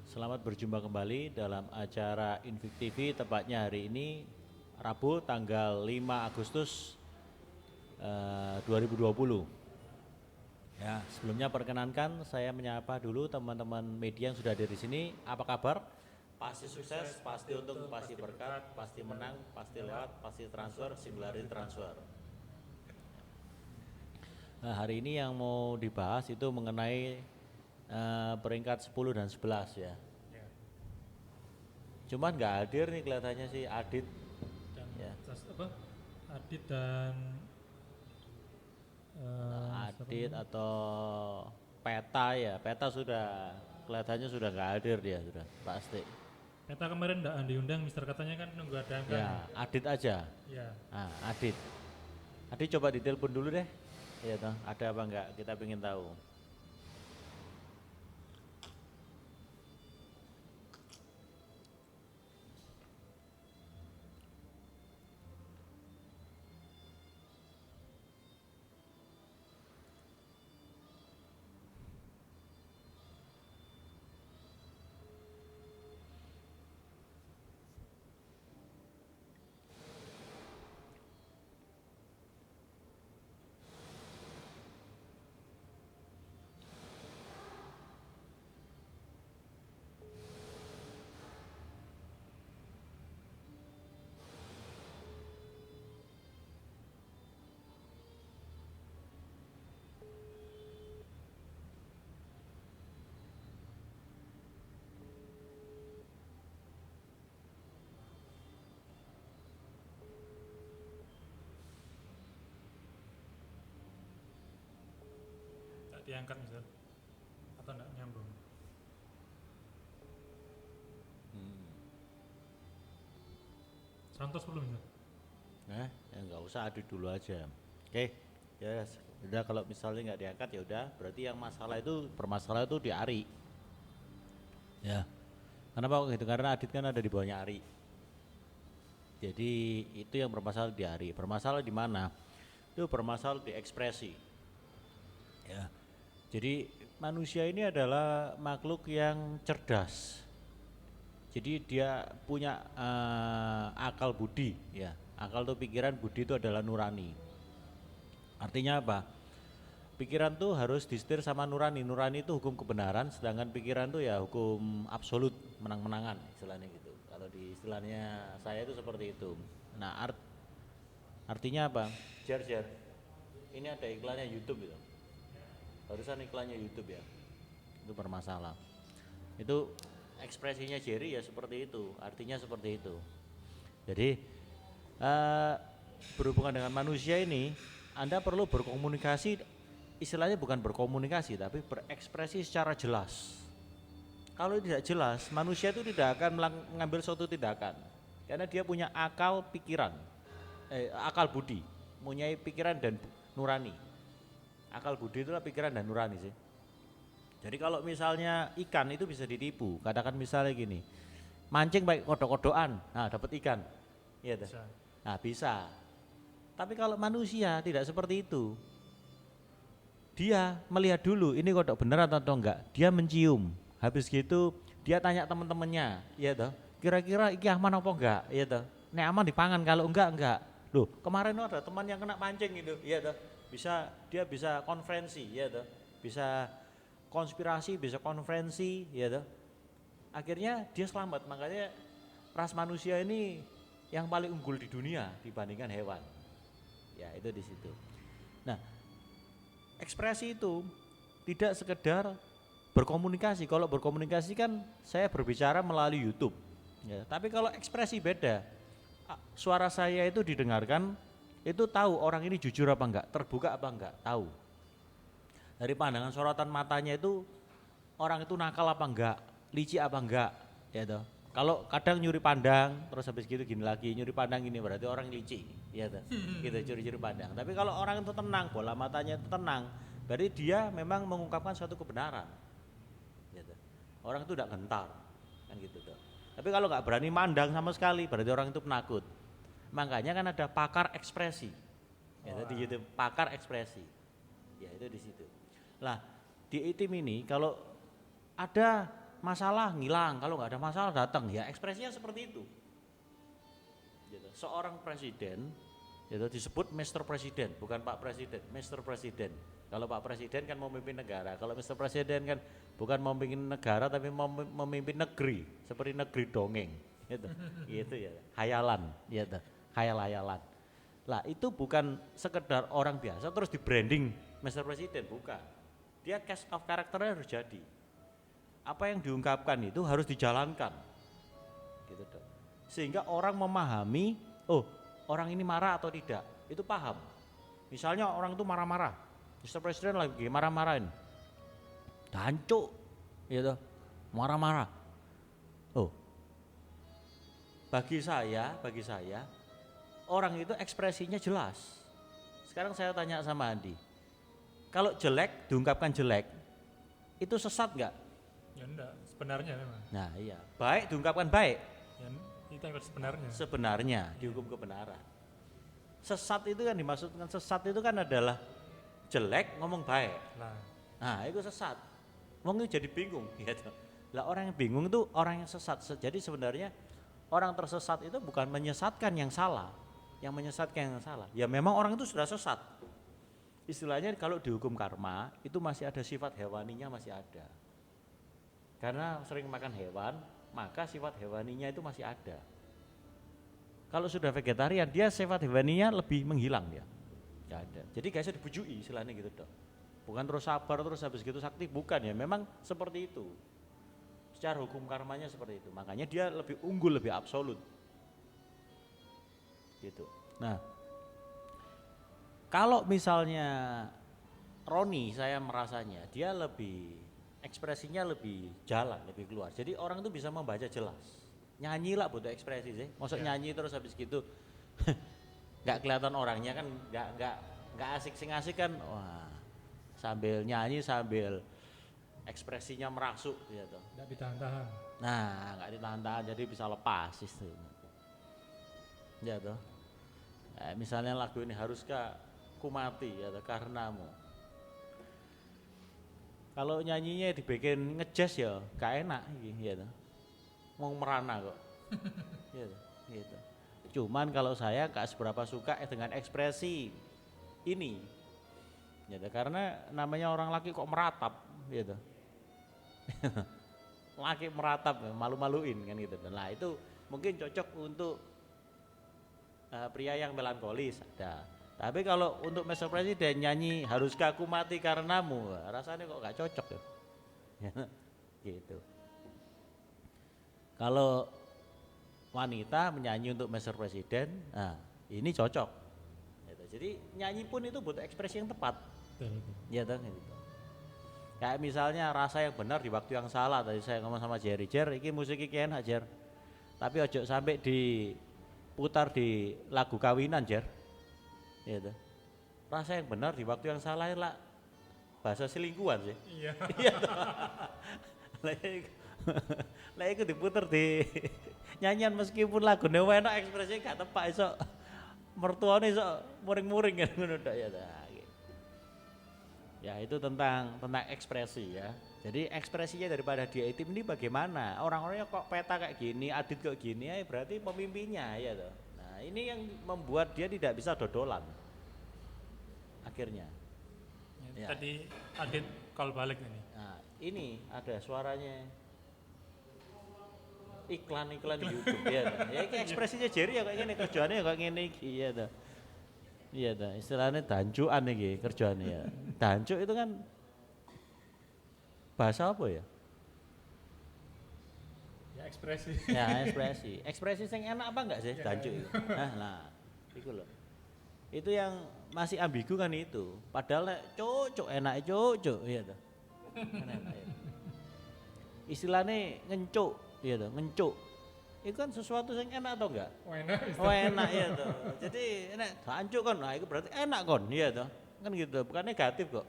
Selamat berjumpa kembali dalam acara Invik TV, tepatnya hari ini Rabu tanggal 5 Agustus 2020. Ya, sebelumnya perkenankan saya menyapa dulu teman-teman media yang sudah ada di sini. Apa kabar? Pasti sukses, pasti untung, pasti berkat, pasti menang, pasti lewat, pasti transfer, singularity transfer. Nah, hari ini yang mau dibahas itu mengenai peringkat 10 dan 11 ya. Cuman nggak hadir nih kelihatannya sih Adit Dan ya. Adit dan Adit atau Peta ya. Peta sudah kelihatannya sudah nggak hadir dia sudah pasti. Peta kemarin enggak diundang, Mister katanya kan nunggu ada angka nih. Ya, Adit aja. Ya, Nah, Adit. Adit coba ditelepon dulu deh. Iya toh, ada apa enggak? Kita pengen tahu. enggak diangkat Mister. Atau enggak nyambung. Santos belum Mister? Nah, ya nggak usah Adit dulu aja. Oke, ya udah kalau misalnya nggak diangkat ya udah, berarti yang masalah itu permasalahan itu di Ari. Ya, kenapa kok gitu? Karena Adit kan ada di bawahnya Ari. Jadi itu yang bermasalah di Ari. Bermasalah di mana? Itu bermasalah di ekspresi. Ya. Jadi manusia ini adalah makhluk yang cerdas. Jadi dia punya akal budi, ya. Akal itu pikiran, budi itu adalah nurani. Artinya apa? Pikiran tuh harus disetir sama nurani. Nurani itu hukum kebenaran, sedangkan pikiran tuh ya hukum absolut, menang-menangan istilahnya gitu. Kalau di istilahnya saya itu seperti itu. Nah, artinya apa? Jar. Ini ada iklannya YouTube gitu. Barusan iklannya YouTube ya. Itu bermasalah. Itu ekspresinya Jerry ya seperti itu, artinya seperti itu. Jadi berhubungan dengan manusia ini, Anda perlu berkomunikasi, istilahnya bukan berkomunikasi tapi berekspresi secara jelas. Kalau tidak jelas, manusia itu tidak akan mengambil suatu tindakan karena dia punya akal pikiran, akal budi, mempunyai pikiran dan nurani. Akal budi itulah pikiran dan nurani sih. Jadi kalau misalnya ikan itu bisa ditipu, katakan misalnya gini, mancing baik kodok-kodokan, nah dapat ikan, iya tuh. Bisa. Nah bisa. Tapi kalau manusia tidak seperti itu, dia melihat dulu ini kodok bener atau enggak, dia mencium, habis gitu dia tanya teman-temannya, iya toh, kira-kira iki aman apa enggak, iya toh, nek aman dipangan, kalau enggak. Loh kemarin ada teman yang kena pancing gitu, iya toh, dia bisa konferensi, iya toh, bisa konspirasi, bisa konferensi, ya toh. Akhirnya dia selamat, makanya ras manusia ini yang paling unggul di dunia dibandingkan hewan. Ya itu di situ. Nah, ekspresi itu tidak sekedar berkomunikasi. Kalau berkomunikasi kan saya berbicara melalui YouTube. Ya, tapi kalau ekspresi beda. Suara saya itu didengarkan, itu tahu orang ini jujur apa enggak, terbuka apa enggak, tahu. Dari pandangan sorotan matanya itu orang itu nakal apa enggak, licik apa enggak, ya toh. Kalau kadang nyuri pandang, terus habis gitu gini lagi, nyuri pandang gini berarti orang licik, ya toh. Gitu curi-curi pandang. Tapi kalau orang itu tenang, bola matanya itu tenang, berarti dia memang mengungkapkan suatu kebenaran. Ya toh. Orang itu tidak gentar, kan gitu toh. Tapi kalau nggak berani mandang sama sekali, berarti orang itu penakut. Makanya kan ada pakar ekspresi. Ya, di YouTube pakar ekspresi. Ya itu di situ. Lah di tim ini kalau ada masalah ngilang, kalau nggak ada masalah datang. Ya ekspresinya seperti itu. Gitu. Seorang presiden itu disebut Mr. Presiden, bukan Pak Presiden, Mr. Presiden. Kalau Pak Presiden kan memimpin negara, kalau Mr. Presiden kan bukan memimpin negara tapi memimpin negeri, seperti negeri dongeng, gitu, gitu ya, hayalan, gitu, hayal-hayalan. Lah itu bukan sekedar orang biasa terus di branding Mr. Presiden, bukan. Dia cast of karakternya harus jadi. Apa yang diungkapkan itu harus dijalankan, gitu dong. Sehingga orang memahami, oh orang ini marah atau tidak, itu paham. Misalnya orang itu marah-marah, Mr. Presiden lagi marah-marahin, dancuk, gitu, marah-marah. Oh, bagi saya, orang itu ekspresinya jelas. Sekarang saya tanya sama Andi, kalau jelek diungkapkan jelek, itu sesat nggak? Ya enggak, sebenarnya memang. Nah iya, baik diungkapkan baik. Ya, itu yang sebenarnya. Sebenarnya dihukum kebenaran. Sesat itu kan dimaksudkan, sesat itu kan adalah jelek ngomong baik. Nah itu sesat. Wong itu jadi bingung gitu. Lah orang yang bingung itu orang yang sesat. Jadi sebenarnya orang tersesat itu bukan menyesatkan yang salah, yang menyesatkan yang salah. Ya memang orang itu sudah sesat. Istilahnya kalau dihukum karma itu masih ada sifat hewaninya, masih ada. Karena sering makan hewan, maka sifat hewaninya itu masih ada. Kalau sudah vegetarian, dia sifat hewaninya lebih menghilang ya. Gak ada. Jadi guysnya dibujui istilahnya gitu dong. Bukan terus sabar terus habis gitu sakti, bukan ya. Memang seperti itu. Secara hukum karmanya seperti itu. Makanya dia lebih unggul, lebih absolut. Gitu. Nah, kalau misalnya Roni, saya merasanya dia lebih ekspresinya lebih jalan, lebih keluar. Jadi orang itu bisa membaca jelas. Nyanyi lah butuh ekspresi sih. Maksud nyanyi terus habis gitu nggak kelihatan orangnya kan, nggak asik sing asik kan. Wah, sambil nyanyi sambil ekspresinya merasuk gitu. Nggak ditahan-tahan. Nah, nggak ditahan-tahan jadi bisa lepas itu. Ya toh. Misalnya lagu ini haruskah ku mati ya toh, karenamu. Kalau nyanyinya dibikin ngejazz ya gak enak gitu. Mau merana kok. Gitu. Cuman kalau saya gak seberapa suka dengan ekspresi ini. Gitu. Karena namanya orang laki kok meratap gitu. Laki meratap, malu-maluin kan gitu. Nah, itu mungkin cocok untuk pria yang melankolis ada. Tapi kalau untuk Mr. Presiden nyanyi haruskah aku mati karenamu, rasanya kok gak cocok ya. Gitu. Kalau wanita menyanyi untuk Mr. Presiden, nah ini cocok. Gitu. Jadi nyanyi pun itu butuh ekspresi yang tepat. Ya kan gitu. Kayak misalnya rasa yang benar di waktu yang salah, tadi saya ngomong sama Jerry, ini musik iki enak Jer. Tapi ojo sampai diputar di lagu kawinan Jer. Gitu. Rasa yang benar di waktu yang salah lah bahasa selingkuhan sih. Iya. Iya. Lah iku diputer di nyanyian meskipun lagu enak ekspresinya gak tepat iso mertuane iso muring-muring kan ngono tok ya. Ya itu tentang ekspresi ya. Jadi ekspresinya daripada dia itu ini bagaimana? Orang-orangnya kok peta kayak gini, Adit kok gini, ya berarti pemimpinnya ya toh. Nah, ini yang membuat dia tidak bisa dodolan. Akhirnya. Ya. Tadi Adit call balik ini. Nah, ini ada suaranya. Iklan-iklan di YouTube ya. Ya ini ekspresinya Jerry ya kayak gini, kerjaannya ya kayak gini iya toh. Iya toh, istilahnya dancuan iki kerjaannya ya. Dancuk itu kan bahasa apa ya? Ya ekspresi. Ya ekspresi. Ekspresi yang enak apa enggak sih dancuk itu? Nah, itu loh. Itu yang masih ambigu kan itu. Padahal cocok enak cocok iya toh. Enak ya. Istilahnya ngencuk, iya toh, ngencuk. Itu kan sesuatu yang enak atau enggak? Enak ya toh. Jadi enak dancuk kan. Nah, itu berarti enak kon, iya toh. Kan gitu, bukan negatif kok.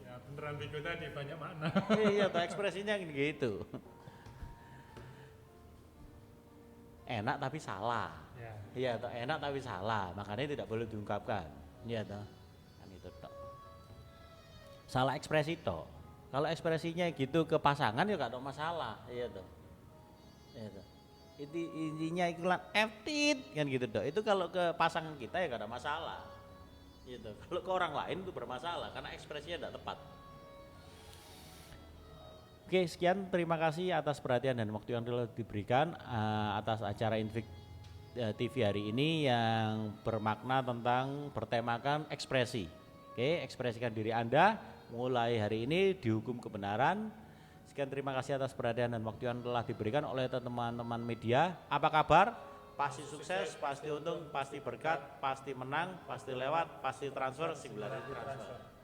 Ya beneran ambigu tadi banyak makna. Iya toh, ekspresinya gitu. Enak tapi salah. Ya. Iya toh, enak tapi salah, makanya tidak boleh diungkapkan. Iya toh. Kan itu toh. Salah ekspresi toh. Kalau ekspresinya gitu ke pasangan ya gak ada masalah, iya toh. Iya toh. Intinya iklan FTIT kan gitu toh. Itu kalau ke pasangan kita ya gak ada masalah. Gitu. Kalau ke orang lain itu bermasalah karena ekspresinya tidak tepat. Oke, sekian, terima kasih atas perhatian dan waktu yang telah diberikan atas acara Invik TV hari ini yang bermakna tentang bertemakan ekspresi. Oke, ekspresikan diri Anda mulai hari ini dihukum kebenaran. Sekian, terima kasih atas perhatian dan waktu yang telah diberikan oleh teman-teman media. Apa kabar? Pasti sukses, pasti untung, pasti berkat, pasti menang, pasti lewat, pasti transfer, singularity transfer.